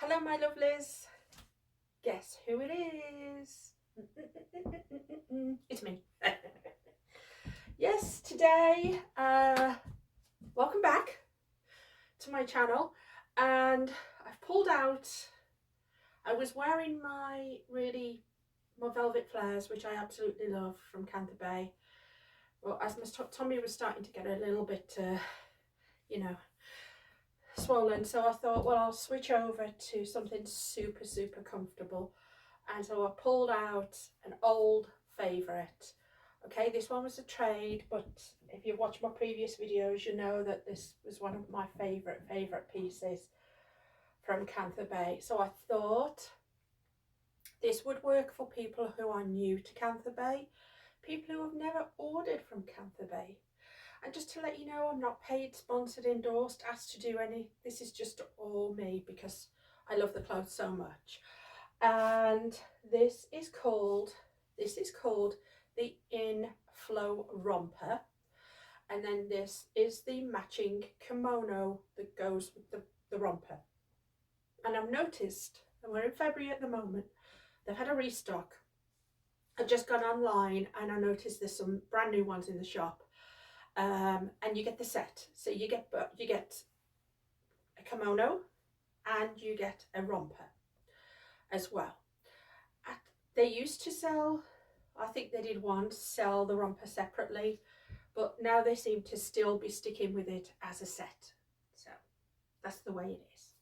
Hello my lovelies, guess who it is? It's me. Yes, today, welcome back to my channel, and I've pulled out, I was wearing my velvet flares, which I absolutely love, from Kantha Bae. Well, as my tummy was starting to get a little bit, swollen, so I thought, well, I'll switch over to something super comfortable. And so I pulled out an old favourite. Okay, this one was a trade, but if you've watched my previous videos, you know that this was one of my favourite pieces from Kantha Bae. So I thought this would work for people who are new to Kantha Bae, people who have never ordered from Kantha Bae. And just to let you know, I'm not paid, sponsored, endorsed, asked to do any. This is just all me because I love the clothes so much. And this is called the InFlow romper, and then this is the matching kimono that goes with the romper. And I've noticed, and we're in February at the moment, they've had a restock. I've just gone online and I noticed there's some brand new ones in the shop, and you get the set. So you get a kimono and you get a romper as well. They used to sell, I think they did once sell the romper separately, but now they seem to still be sticking with it as a set. So that's the way it is.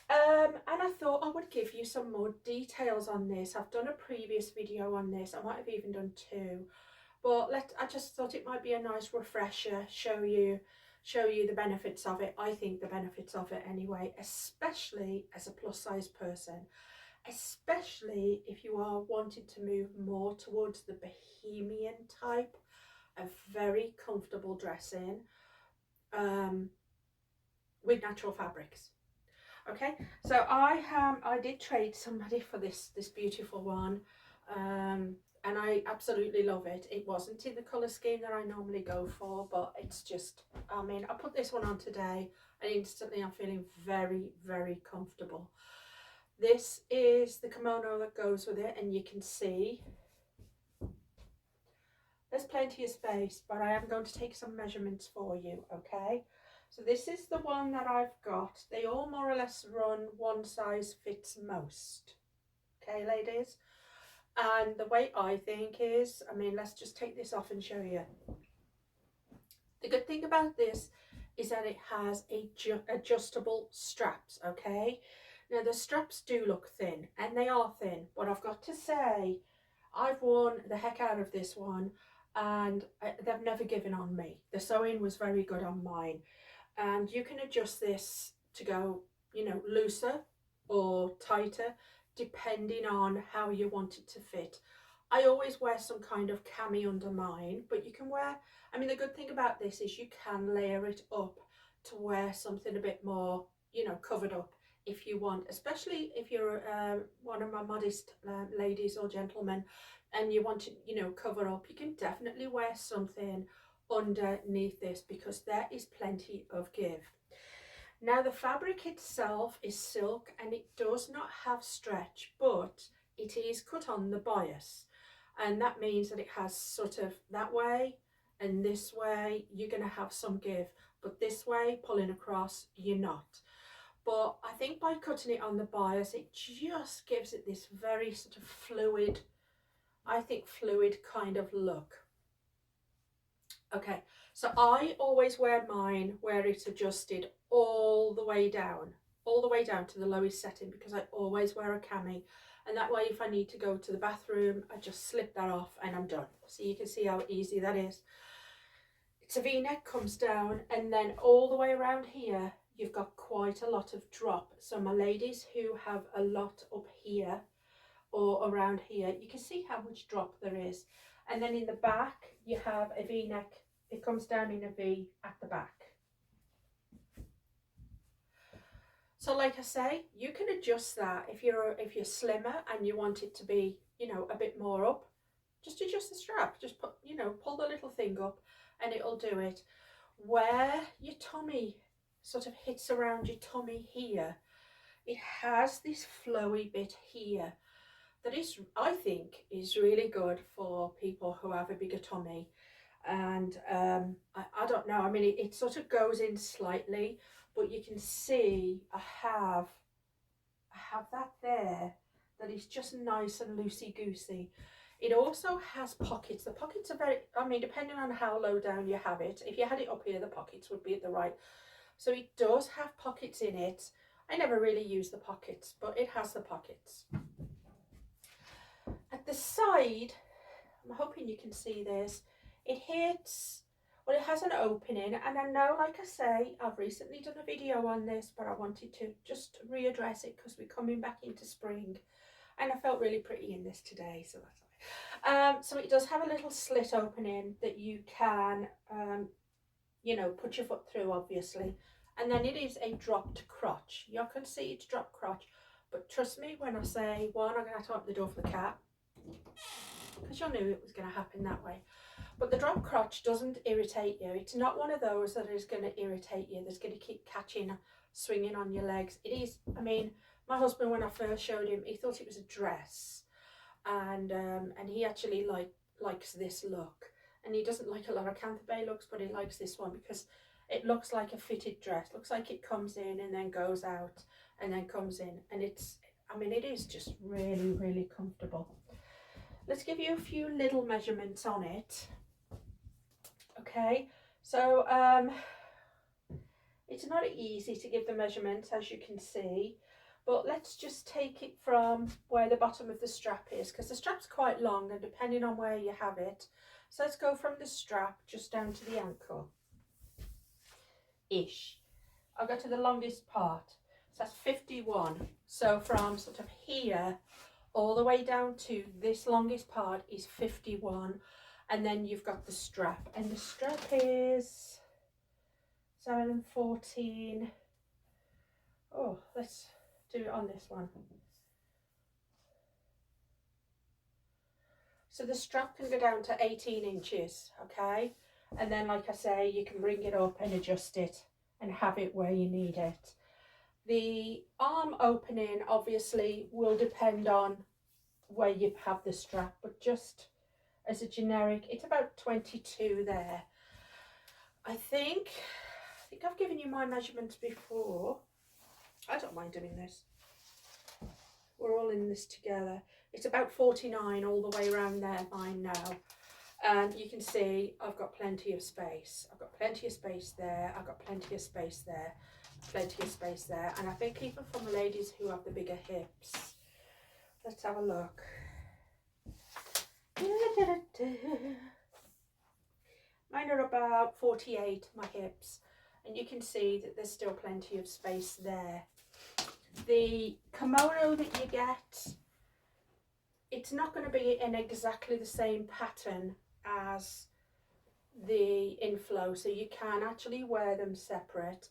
And I thought I would give you some more details on this. I've done a previous video on this. I might have even done two, but I just thought it might be a nice refresher, show you the benefits of it. I think the benefits of it anyway, especially as a plus size person, especially if you are wanting to move more towards the bohemian type of very comfortable dressing, with natural fabrics. Okay, so I did trade somebody for this beautiful one, and I absolutely love it. It wasn't in the colour scheme that I normally go for, but it's just, I mean, I put this one on today and instantly I'm feeling very comfortable. This is the kimono that goes with it, and you can see there's plenty of space, but I am going to take some measurements for you, okay? So this is the one that I've got. They all more or less run one size fits most, okay, ladies? And the way I think is, I mean, let's just take this off and show you. The good thing about this is that it has adjustable straps, okay? Now the straps do look thin, and they are thin, but I've got to say, I've worn the heck out of this one, and they've never given on me. The sewing was very good on mine, and you can adjust this to go, you know, looser or tighter depending on how you want it to fit. I always wear some kind of cami under mine, but you can wear, I mean, the good thing about this is you can layer it up to wear something a bit more, you know, covered up if you want, especially if you're one of my modest ladies or gentlemen and you want to, you know, cover up. You can definitely wear something underneath this because there is plenty of give. Now the fabric itself is silk and it does not have stretch, but it is cut on the bias, and that means that it has sort of that way and this way you're going to have some give, but this way pulling across you're not. But I think by cutting it on the bias, it just gives it this very sort of fluid, I think fluid kind of look. Okay, so I always wear mine where it's adjusted all the way down to the lowest setting, because I always wear a cami, and that way if I need to go to the bathroom, I just slip that off and I'm done. So you can see how easy that is. It's a v-neck, comes down, and then all the way around here you've got quite a lot of drop. So my ladies who have a lot up here or around here, you can see how much drop there is. And then in the back you have a v-neck, it comes down in a V at the back. So like I say, you can adjust that if you're slimmer and you want it to be, you know, a bit more up, just adjust the strap, just put, you know, pull the little thing up and it'll do it. Where your tummy sort of hits around your tummy here, it has this flowy bit here that is, I think, is really good for people who have a bigger tummy. And I don't know, I mean, it sort of goes in slightly, but you can see I have that there that is just nice and loosey-goosey. It also has pockets. The pockets are very, I mean, depending on how low down you have it, if you had it up here, the pockets would be at the right. So it does have pockets in it. I never really use the pockets, but it has the pockets. At the side, I'm hoping you can see this, it hits, well, it has an opening, and I know, like I say, I've recently done a video on this, but I wanted to just readdress it because we're coming back into spring, and I felt really pretty in this today, so that's why. So it does have a little slit opening that you can, you know, put your foot through, obviously, and then it is a dropped crotch. You can see it's dropped crotch, but trust me when I say, one, I'm going to have to open the door for the cat, because you knew it was going to happen that way. But the drop crotch doesn't irritate you. It's not one of those that is going to irritate you, that's going to keep catching, swinging on your legs. It is, I mean, my husband, when I first showed him, he thought it was a dress, and he actually likes this look, and he doesn't like a lot of Kantha Bae looks, but he likes this one because it looks like a fitted dress. Looks like it comes in and then goes out and then comes in, and it's, I mean, it is just really, really comfortable. Let's give you a few little measurements on it. Okay, so it's not easy to give the measurements, as you can see, but let's just take it from where the bottom of the strap is, because the strap's quite long and depending on where you have it. So let's go from the strap just down to the ankle ish. I'll go to the longest part, so that's 51. So from sort of here all the way down to this longest part is 51, and then you've got the strap, and the strap is 7 and 14. Oh, let's do it on this one. So the strap can go down to 18 inches, okay, and then, like I say, you can bring it up and adjust it and have it where you need it. The arm opening obviously will depend on where you have the strap, but just as a generic, it's about 22 there. I think I've given you my measurements before. I don't mind doing this. We're all in this together. It's about 49 all the way around there, mine now. And you can see I've got plenty of space. I've got plenty of space there. I've got plenty of space there. Plenty of space there. And I think even from the ladies who have the bigger hips. Let's have a look. Mine are about 48, my hips, and you can see that there's still plenty of space there. The kimono that you get, it's not going to be in exactly the same pattern as the InFlow, so you can actually wear them separate,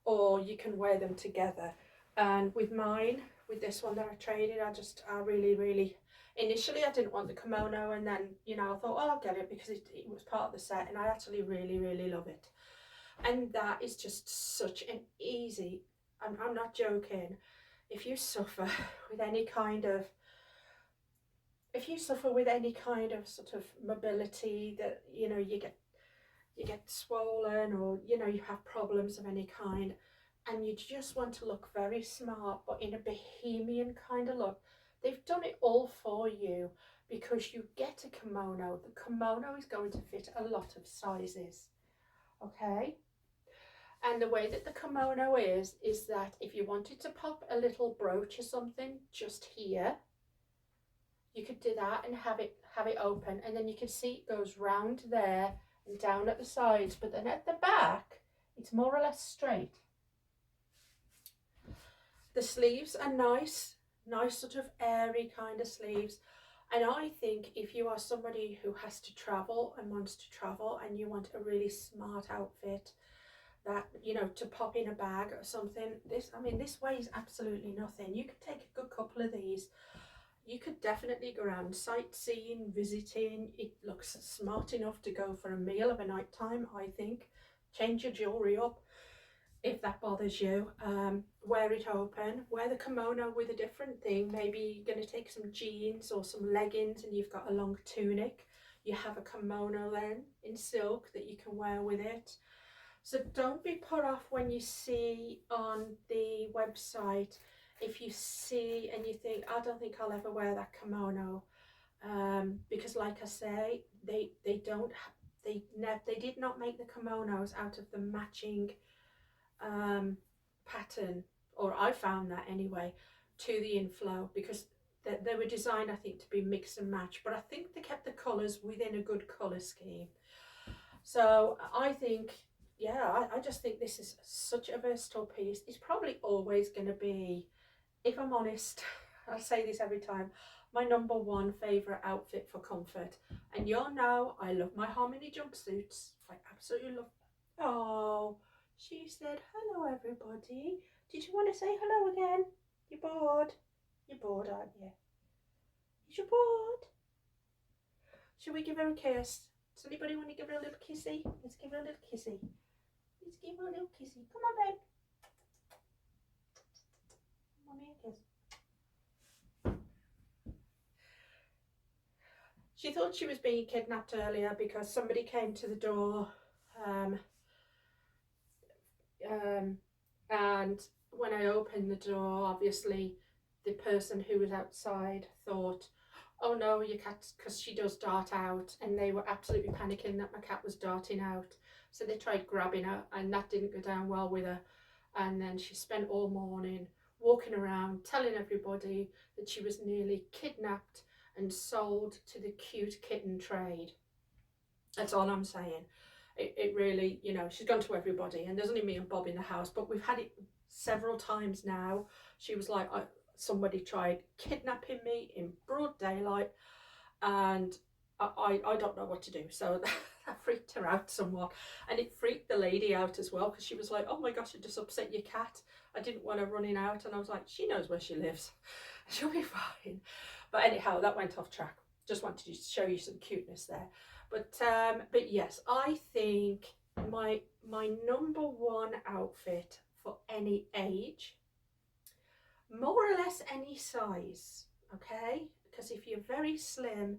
or you can wear them together. And with mine, with this one that I traded, I really, initially I didn't want the kimono, and then, you know, I thought, oh, I'll get it because it was part of the set, and I actually really love it. And that is just such an easy, I'm not joking, if you suffer with any kind of sort of mobility, that, you know, you get swollen, or, you know, you have problems of any kind, and you just want to look very smart but in a bohemian kind of look, they've done it all for you, because you get a kimono. The kimono is going to fit a lot of sizes, okay? And the way that the kimono is that if you wanted to pop a little brooch or something just here, you could do that and have it open, and then you can see it goes round there and down at the sides, but then at the back it's more or less straight. The sleeves are nice sort of airy kind of sleeves, and I think if you are somebody who has to travel and wants to travel, and you want a really smart outfit that, you know, to pop in a bag or something, this weighs absolutely nothing. You could take a good couple of these. You could definitely go around sightseeing, visiting. It looks smart enough to go for a meal of a night time, I think. Change your jewellery up. if that bothers you. Wear it open, wear the kimono with a different thing. Maybe you're going to take some jeans or some leggings and you've got a long tunic. You have a kimono then in silk that you can wear with it. So don't be put off when you see on the website, if you see and you think, I don't think I'll ever wear that kimono, because like I say, they did not make the kimonos out of the matching pattern, or I found that anyway, to the InFlow, because they were designed, I think, to be mix and match, but I think they kept the colours within a good colour scheme. So I think, yeah, I just think this is such a versatile piece. It's probably always going to be, if I'm honest, I say this every time, my number one favourite outfit for comfort. And you'll know I love my harmony jumpsuits. I absolutely love. Oh, she said hello, everybody. Did you want to say hello again? You're bored? You're bored, aren't you? Is you bored? Should we give her a kiss? Does anybody want to give her a little kissy? Let's give her a little kissy. Let's give her a little kissy. Come on, babe. Mommy a kiss. She thought she was being kidnapped earlier because somebody came to the door, and when I opened the door, obviously the person who was outside thought, oh no, your cat's, because she does dart out, and they were absolutely panicking that my cat was darting out. So they tried grabbing her, and that didn't go down well with her. And then she spent all morning walking around telling everybody that she was nearly kidnapped and sold to the cute kitten trade. That's all I'm saying. It really, you know, she's gone to everybody, and there's only me and Bob in the house, but we've had it several times now. She was like, somebody tried kidnapping me in broad daylight, and I don't know what to do. So that freaked her out somewhat, and it freaked the lady out as well, because she was like, oh my gosh, I just upset your cat. I didn't want her running out. And I was like, she knows where she lives. She'll be fine. But anyhow, that went off track. Just wanted to show you some cuteness there. But yes, I think my number one outfit for any age, more or less any size, okay? Because if you're very slim,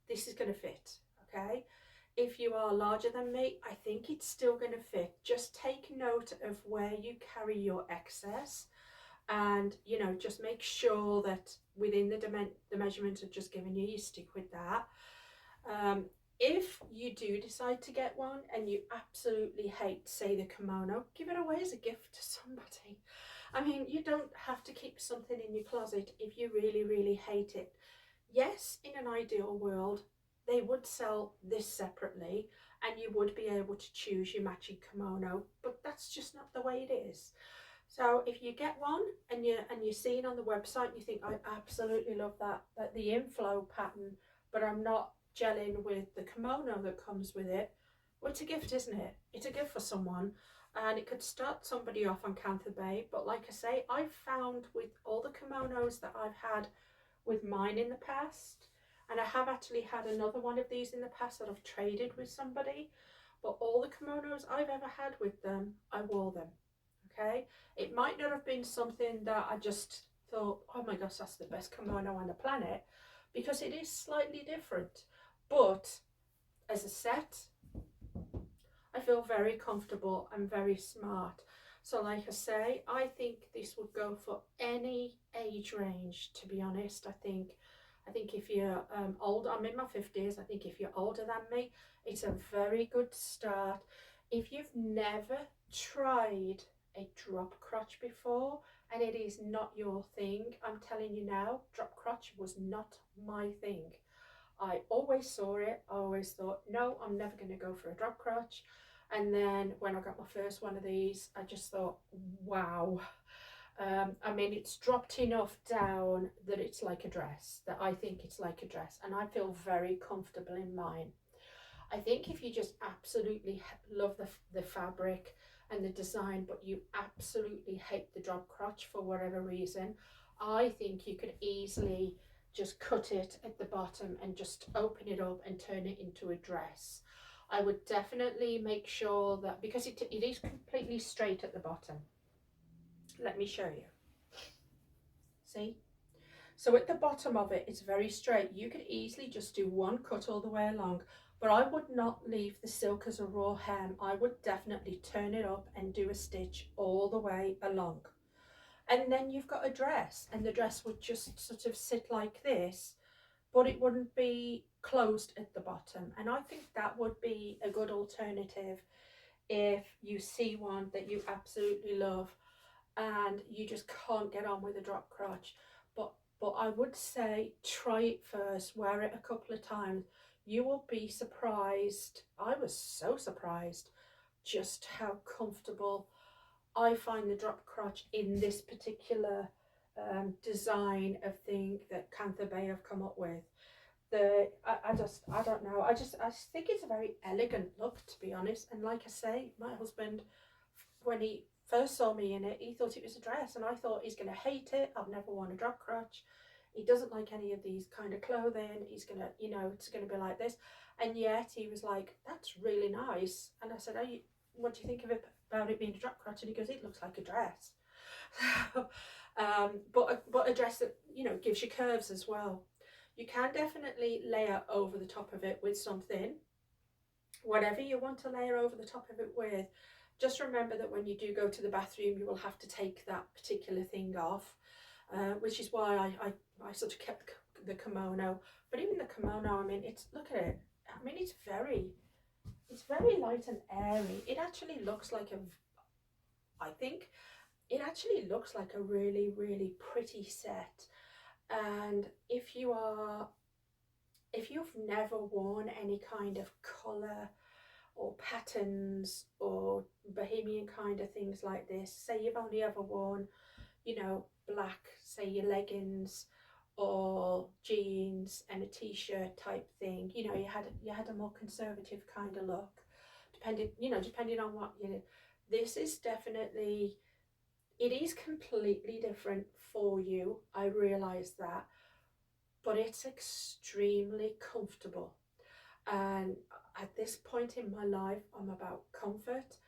this is going to fit, okay? If you are larger than me, I think it's still going to fit. Just take note of where you carry your excess, and you know, just make sure that within the measurements I've just given you, you stick with that. If you do decide to get one and you absolutely hate, say, the kimono, give it away as a gift to somebody. I mean, you don't have to keep something in your closet if you really, really hate it. Yes, in an ideal world, they would sell this separately and you would be able to choose your matching kimono, but that's just not the way it is. So if you get one and you see it on the website and you think, I absolutely love that the InFlow pattern, but I'm not gelling with the kimono that comes with it, well, it's a gift, isn't it? It's a gift for someone, and it could start somebody off on Kantha Bae. But like I say, I've found with all the kimonos that I've had with mine in the past, and I have actually had another one of these in the past that I've traded with somebody, but all the kimonos I've ever had with them, I wore them. Okay, it might not have been something that I just thought, oh my gosh, that's the best kimono on the planet, because it is slightly different, but as a set, I feel very comfortable and very smart. So like I say, I think this would go for any age range, to be honest. I think if you're older, I'm in my 50s, I think if you're older than me, it's a very good start. If you've never tried a drop crotch before and it is not your thing, I'm telling you now, drop crotch was not my thing. I always saw it, I always thought, no, I'm never going to go for a drop crotch. And then when I got my first one of these, I just thought, wow. I mean, it's dropped enough down that it's like a dress, that I think it's like a dress, and I feel very comfortable in mine. I think if you just absolutely love the fabric and the design, but you absolutely hate the drop crotch for whatever reason, I think you could easily just cut it at the bottom and just open it up and turn it into a dress. I would definitely make sure that, because it is completely straight at the bottom. Let me show you. See? So at the bottom of it, it's very straight. You could easily just do one cut all the way along, but I would not leave the silk as a raw hem. I would definitely turn it up and do a stitch all the way along. And then you've got a dress, and the dress would just sort of sit like this, but it wouldn't be closed at the bottom. And I think that would be a good alternative if you see one that you absolutely love and you just can't get on with a drop crotch. But I would say try it first, wear it a couple of times. You will be surprised. I was so surprised just how comfortable I find the drop crotch in this particular design of thing that Kantha Bae have come up with. I don't know. I just think it's a very elegant look, to be honest. And like I say, my husband, when he first saw me in it, he thought it was a dress, and I thought he's going to hate it. I've never worn a drop crotch. He doesn't like any of these kind of clothing. He's going to, you know, it's going to be like this. And yet he was like, that's really nice. And I said, what do you think of it, about it being a drop crotch? And he goes, it looks like a dress. But a dress that, you know, gives you curves as well. You can definitely layer over the top of it with something, whatever you want to layer over the top of it with. Just remember that when you do go to the bathroom, you will have to take that particular thing off, which is why I sort of kept the kimono. But even the kimono, I mean, look at it. I mean, it's very light and airy. It actually looks like I think it actually looks like a really, really pretty set. And if you've never worn any kind of colour or patterns or bohemian kind of things like this, say you've only ever worn, you know, black, say your leggings or jeans and a t-shirt type thing, you know, you had a more conservative kind of look, depending on what, you know, this is definitely, it is completely different for you, I realise that, but it's extremely comfortable. And at this point in my life, I'm about comfort.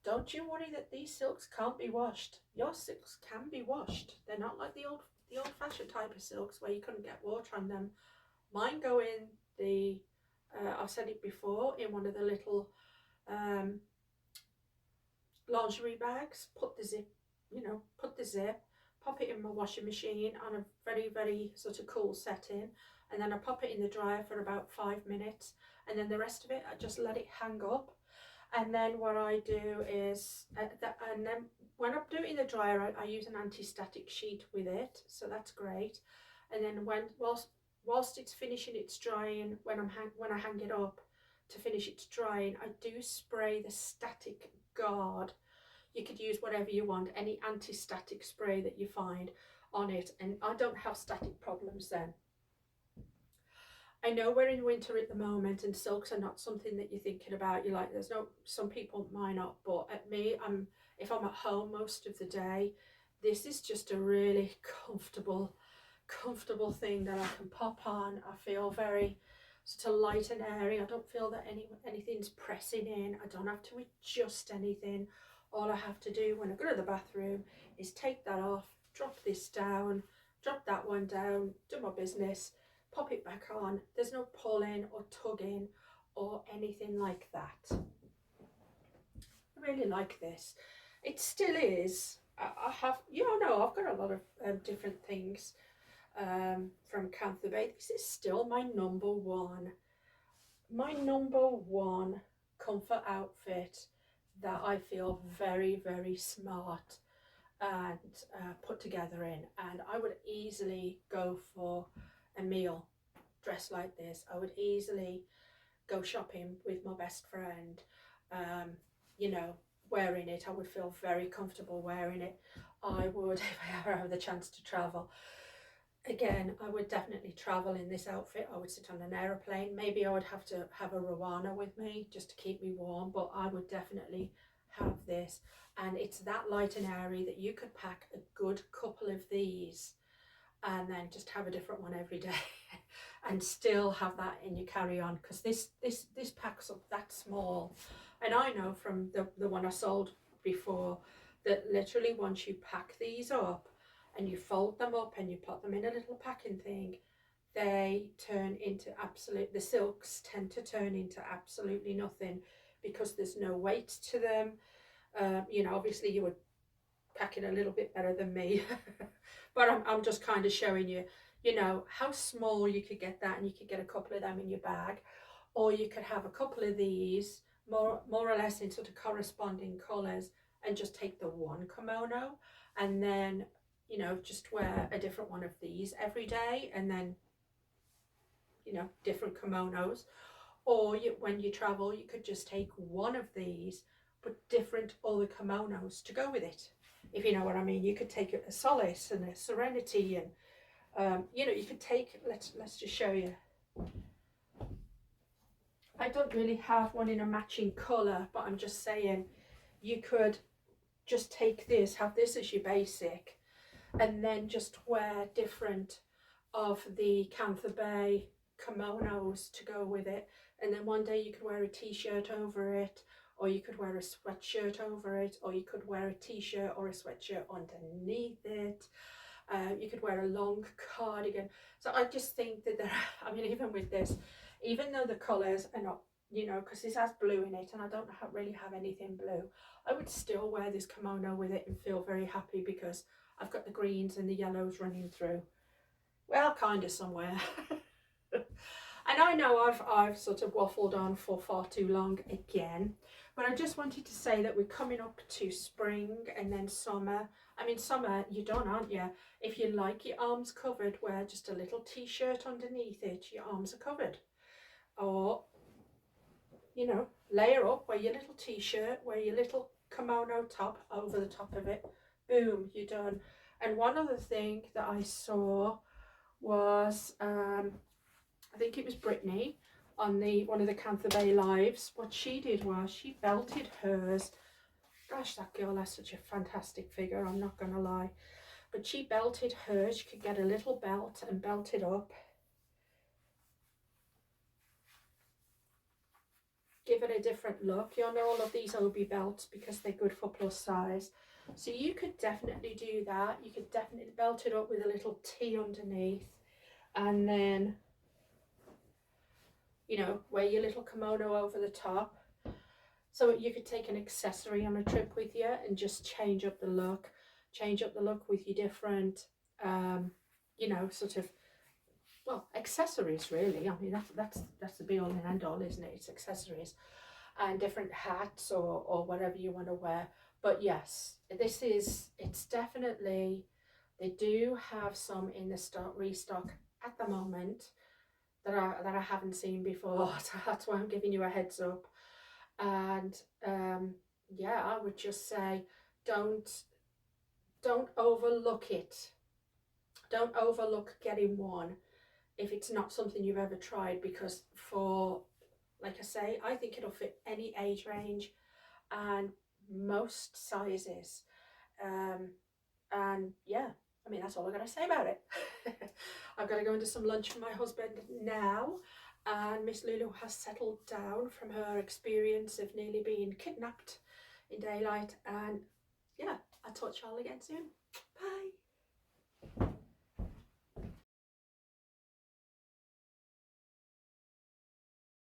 Don't you worry that these silks can't be washed. Your silks can be washed. They're not like the old-fashioned type of silks where you couldn't get water on them. Mine go in the, I've said it before, in one of the little lingerie bags. Put the zip, pop it in my washing machine on a very, very sort of cool setting, and then I pop it in the dryer for about 5 minutes, and then the rest of it I just let it hang up. And then what I do is, and then when I do it in the dryer, I use an anti-static sheet with it, so that's great. And then whilst it's finishing its drying, when I hang it up to finish its drying, I do spray the static guard. You could use whatever you want, any anti-static spray that you find on it, and I don't have static problems then. I know we're in winter at the moment and silks are not something that you're thinking about. You're like, some people might not, but at me, if I'm at home most of the day, this is just a really comfortable thing that I can pop on. I feel very sort of light and airy. I don't feel that anything's pressing in. I don't have to adjust anything. All I have to do when I go to the bathroom is take that off, drop this down, drop that one down, do my business, pop it back on. There's no pulling or tugging or anything like that. I really like this. It still is. I have, I've got a lot of different things from Kantha Bae. This is still my number one comfort outfit that I feel very, very smart and put together in. And I would easily go for a meal dressed like this. I would easily go shopping with my best friend, wearing it. I would feel very comfortable wearing it. I would, if I ever have the chance to travel again, I would definitely travel in this outfit. I would sit on an aeroplane. Maybe I would have to have a Rwanda with me just to keep me warm, but I would definitely have this. And it's that light and airy that you could pack a good couple of these and then just have a different one every day and still have that in your carry-on, because this packs up that small. And I know from the one I sold before that literally once you pack these up and you fold them up and you put them in a little packing thing, they turn into the silks tend to turn into absolutely nothing, because there's no weight to them. You know, obviously you would pack it a little bit better than me, but I'm just kind of showing you, you know, how small you could get that, and you could get a couple of them in your bag, or you could have a couple of these more or less in sort of corresponding colours, and just take the one kimono and then, you know, just wear a different one of these every day, and then, you know, different kimonos. Or when you travel, you could just take one of these but different other kimonos to go with it, if you know what I mean. You could take a solace and a serenity, and you know, you could take, let's just show you. I don't really have one in a matching colour, but I'm just saying you could just take this, have this as your basic, and then just wear different of the Kantha Bae kimonos to go with it. And then one day you could wear a t-shirt over it, or you could wear a sweatshirt over it, or you could wear a t-shirt or a sweatshirt underneath it. You could wear a long cardigan. So I just think that there, I mean, even with this, even though the colours are not, you know, because this has blue in it and I don't really have anything blue, I would still wear this kimono with it and feel very happy, because I've got the greens and the yellows running through. Well, kind of somewhere. And I know I've sort of waffled on for far too long again, but I just wanted to say that we're coming up to spring and then summer. I mean, summer, you're done, aren't you? If you like your arms covered, wear just a little t-shirt underneath it, your arms are covered. Or, you know, layer up, wear your little t-shirt, wear your little kimono top over the top of it. Boom, you're done. And one other thing that I saw was, I think it was Brittany on one of the Kantha Bae lives. What she did was she belted hers. Gosh, that girl has such a fantastic figure, I'm not going to lie. But she belted hers. She could get a little belt and belt it up. Give it a different look. You know, all of these OB belts, because they're good for plus size. So you could definitely do that. You could definitely belt it up with a little T underneath. And then, you know, wear your little kimono over the top. So you could take an accessory on a trip with you and just change up the look with your different, you know, sort of, well, accessories really. I mean, that's the be all and end all, isn't it? It's accessories and different hats or whatever you want to wear. But yes, it's definitely, they do have some in the restock at the moment that I haven't seen before. So that's why I'm giving you a heads up. And yeah, I would just say don't overlook it. Don't overlook getting one if it's not something you've ever tried, because for, like I say, I think it'll fit any age range and most sizes. And yeah, I mean, that's all I've got to say about it. I've got to go into some lunch for my husband now, and Miss Lulu has settled down from her experience of nearly being kidnapped in daylight. And yeah, I'll talk to y'all again soon. Bye.